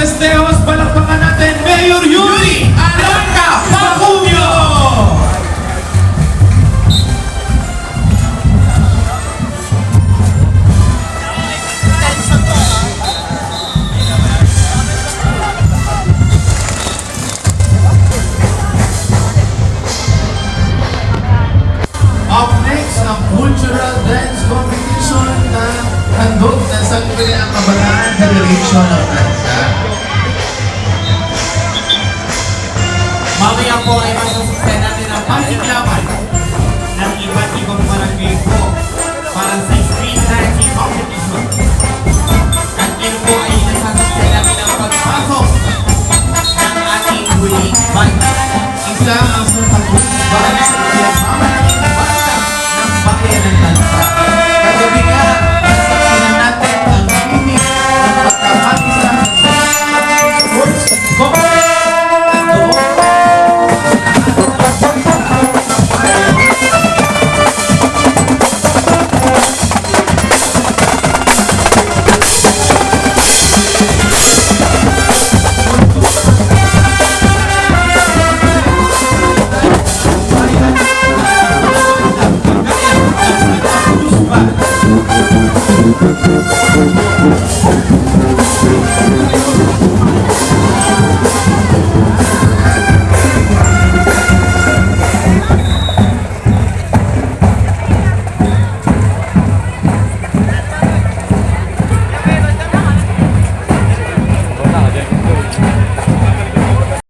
festejos, palakpakan natin Mayor Yuri Alanca Pacumio! Up next, ang cultural dance competition na handog ng Sangguniang Kabataan Federation of Danza. Mamaya po ay masasaksaya natin ang pasiglaban ng iba't ibang barangay po para sa street dancing competition. At yun po ay nasasaksaya natin ang pagpasok ng ating huling band. Isa ang sa pag-usbang